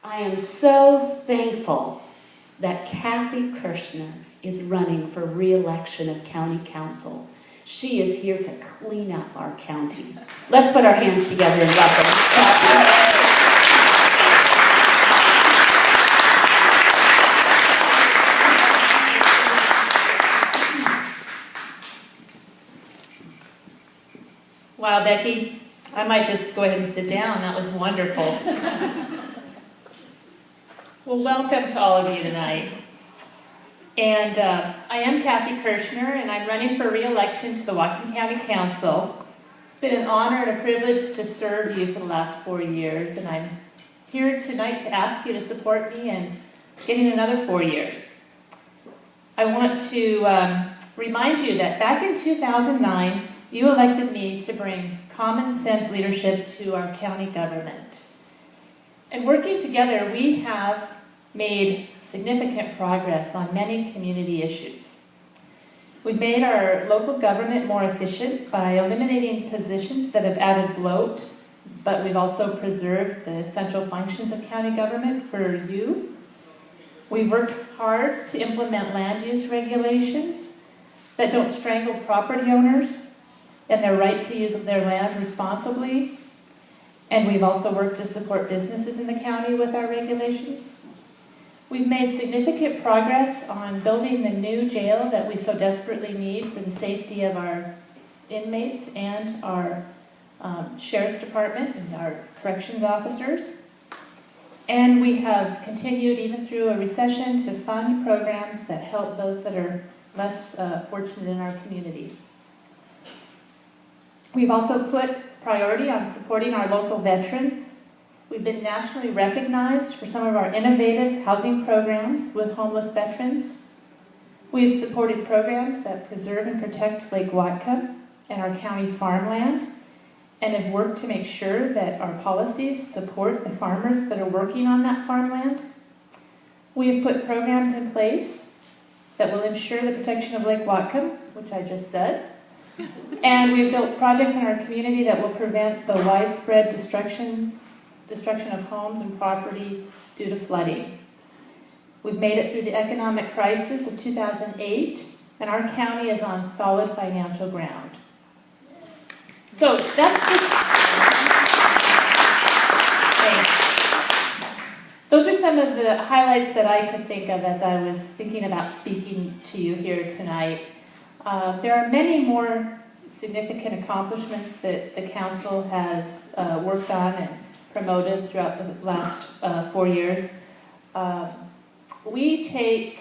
I am so thankful that Kathy Kershner is running for re-election of County Council. She is here to clean up our county. Let's put our hands together and welcome Kathy. Wow, Becky, I might just go ahead and sit down. That was wonderful. Well, welcome to all of you tonight. And I am Kathy Kershner, and I'm running for re-election to the Whatcom County Council. It's been an honor and a privilege to serve you for the last 4 years, and I'm here tonight to ask you to support me in getting another 4 years. I want to remind you that back in 2009, you elected me to bring common sense leadership to our county government. And working together, we have made significant progress on many community issues. We've made our local government more efficient by eliminating positions that have added bloat, but we've also preserved the essential functions of county government for you. We've worked hard to implement land use regulations that don't strangle property owners and their right to use their land responsibly. And we've also worked to support businesses in the county with our regulations. We've made significant progress on building the new jail that we so desperately need for the safety of our inmates and our sheriff's department and our corrections officers. And we have continued, even through a recession, to fund programs that help those that are less fortunate in our community. We've also put priority on supporting our local veterans. We've been nationally recognized for some of our innovative housing programs with homeless veterans. We've supported programs that preserve and protect Lake Whatcom and our county farmland, and have worked to make sure that our policies support the farmers that are working on that farmland. We've put programs in place that will ensure the protection of Lake Whatcom, which I just said. And we've built projects in our community that will prevent the widespread destruction of homes and property due to flooding. We've made it through the economic crisis of 2008, and our county is on solid financial ground. So that's just... Those are some of the highlights that I could think of as I was thinking about speaking to you here tonight. There are many more significant accomplishments that the council has worked on and promoted throughout the last 4 years. We take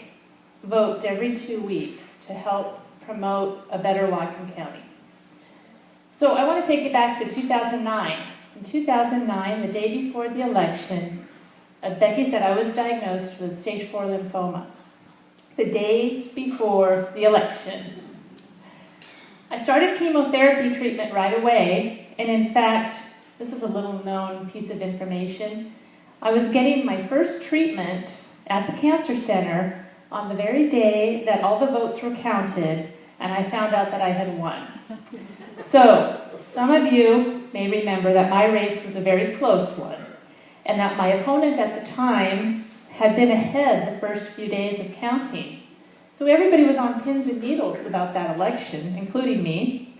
votes every 2 weeks to help promote a better Whatcom County. So I want to take you back to 2009. In 2009, the day before the election, as Becky said, I was diagnosed with stage 4 lymphoma. The day before the election. I started chemotherapy treatment right away, and in fact, this is a little known piece of information. I was getting my first treatment at the cancer center on the very day that all the votes were counted, and I found out that I had won. So, some of you may remember that my race was a very close one, and that my opponent at the time had been ahead the first few days of counting. So everybody was on pins and needles about that election, including me.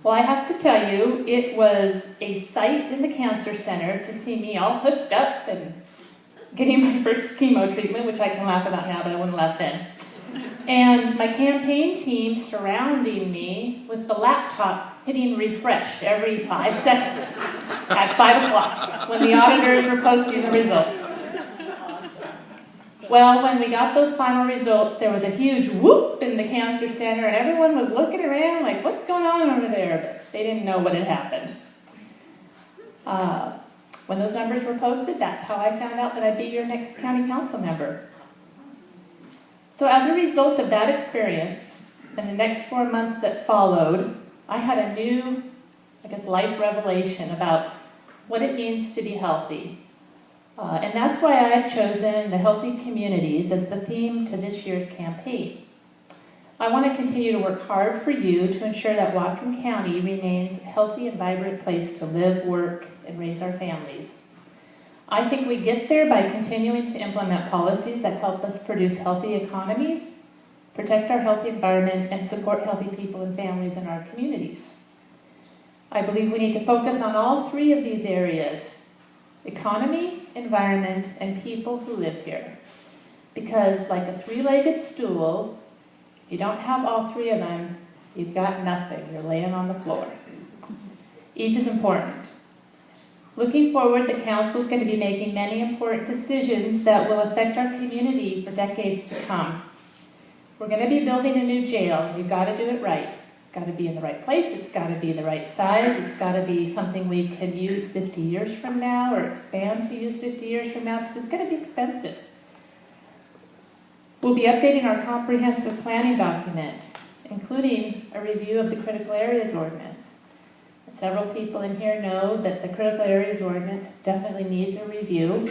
Well, I have to tell you, it was a sight in the cancer center to see me all hooked up and getting my first chemo treatment, which I can laugh about now, but I wouldn't laugh then. And my campaign team surrounding me with the laptop hitting refresh every 5 seconds at 5 o'clock when the auditors were posting the results. Well, when we got those final results, there was a huge whoop in the cancer center, and everyone was looking around like, what's going on over there? But they didn't know what had happened. When those numbers were posted, that's how I found out that I'd be your next county council member. So as a result of that experience, and the next 4 months that followed, I had a new, life revelation about what it means to be healthy. And that's why I've chosen the healthy communities as the theme to this year's campaign. I want to continue to work hard for you to ensure that Whatcom County remains a healthy and vibrant place to live, work, and raise our families. I think we get there by continuing to implement policies that help us produce healthy economies, protect our healthy environment, and support healthy people and families in our communities. I believe we need to focus on all three of these areas: economy, environment, and people who live here. Because like a three-legged stool, if you don't have all three of them, you've got nothing. You're laying on the floor. Each is important. Looking forward, the Council is going to be making many important decisions that will affect our community for decades to come. We're going to be building a new jail. We've got to do it right. It's got to be in the right place. It's got to be the right size. It's got to be something we can use 50 years from now or expand to use 50 years from now, because it's going to be expensive. We'll be updating our comprehensive planning document, including a review of the critical areas ordinance. And several people in here know that the critical areas ordinance definitely needs a review,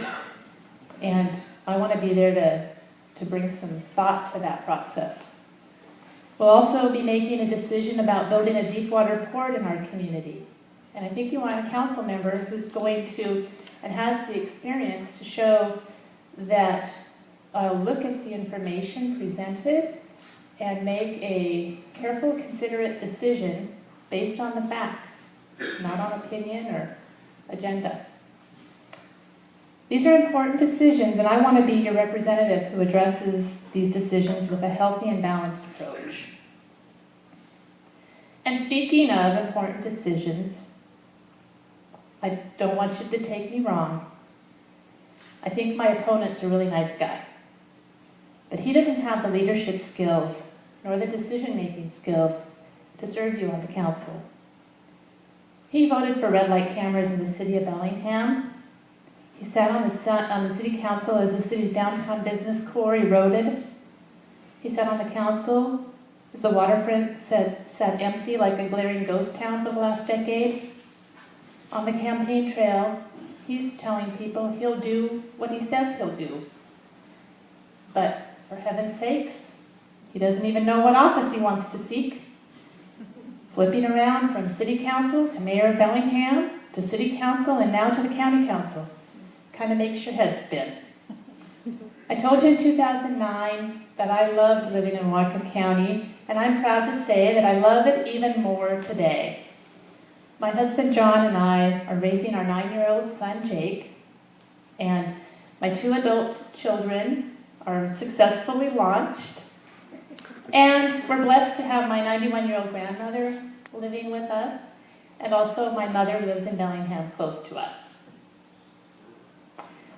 and I want to be there to bring some thought to that process. We'll also be making a decision about building a deep water port in our community. And I think you want a council member who's going to, and has the experience to show that look at the information presented and make a careful, considerate decision based on the facts, not on opinion or agenda. These are important decisions, and I want to be your representative who addresses these decisions with a healthy and balanced approach. And speaking of important decisions, I don't want you to take me wrong. I think my opponent's a really nice guy. But he doesn't have the leadership skills nor the decision-making skills to serve you on the council. He voted for red light cameras in the city of Bellingham. He sat on the city council as the city's downtown business core eroded. He sat on the council as the waterfront sat empty like a glaring ghost town for the last decade. On the campaign trail, he's telling people he'll do what he says he'll do. But for heaven's sakes, he doesn't even know what office he wants to seek. Flipping around from city council to mayor of Bellingham to city council and now to the county council kind of makes your head spin. I told you in 2009 that I loved living in Whatcom County, and I'm proud to say that I love it even more today. My husband John and I are raising our 9-year-old son Jake, and my 2 adult children are successfully launched, and we're blessed to have my 91-year-old grandmother living with us, and also my mother lives in Bellingham close to us.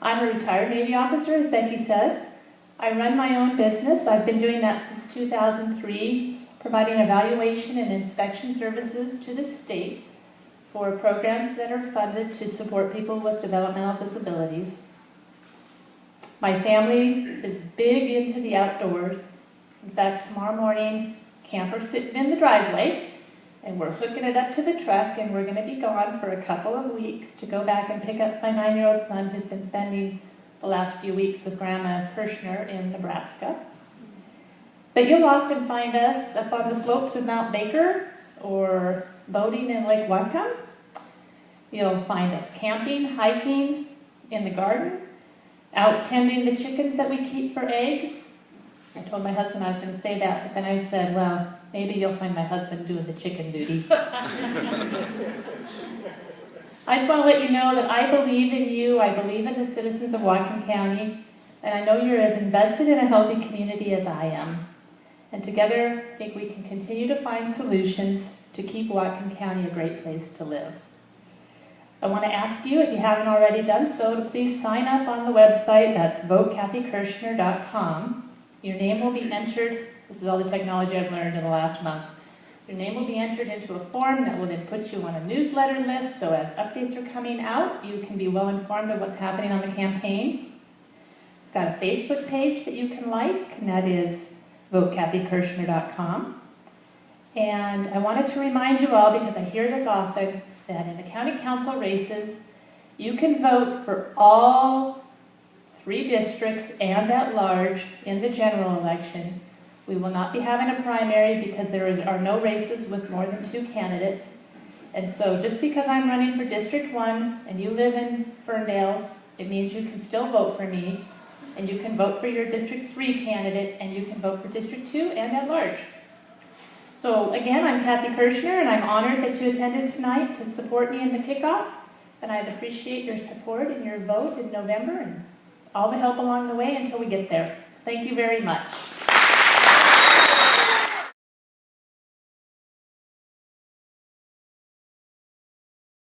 I'm a retired Navy officer, as Becky said. I run my own business. I've been doing that since 2003, providing evaluation and inspection services to the state for programs that are funded to support people with developmental disabilities. My family is big into the outdoors. In fact, tomorrow morning, camper's sitting in the driveway, and we're hooking it up to the truck, and we're going to be gone for a couple of weeks to go back and pick up my 9-year-old son who's been spending the last few weeks with Grandma Kershner in Nebraska. But you'll often find us up on the slopes of Mount Baker or boating in Lake Whatcom. You'll find us camping, hiking, in the garden, out tending the chickens that we keep for eggs. I told my husband I was going to say that, but then I said, well, maybe you'll find my husband doing the chicken duty. I just want to let you know that I believe in you, I believe in the citizens of Whatcom County, and I know you're as invested in a healthy community as I am. And together, I think we can continue to find solutions to keep Whatcom County a great place to live. I want to ask you, if you haven't already done so, to please sign up on the website. That's votekathykershner.com. Your name will be entered. This is all the technology I've learned in the last month. Your name will be entered into a form that will then put you on a newsletter list, so as updates are coming out, you can be well informed of what's happening on the campaign. I've got a Facebook page that you can like, and that is votekathykershner.com. And I wanted to remind you all, because I hear this often, that in the county council races, you can vote for all 3 districts and at large in the general election. We will not be having a primary because there are no races with more than 2 candidates. And so just because I'm running for District 1 and you live in Ferndale, It means you can still vote for me, and you can vote for your District 3 candidate, and you can vote for District 2 and at large. So again, I'm Kathy Kershner, and I'm honored that you attended tonight to support me in the kickoff, and I'd appreciate your support and your vote in November and all the help along the way until we get there. So thank you very much.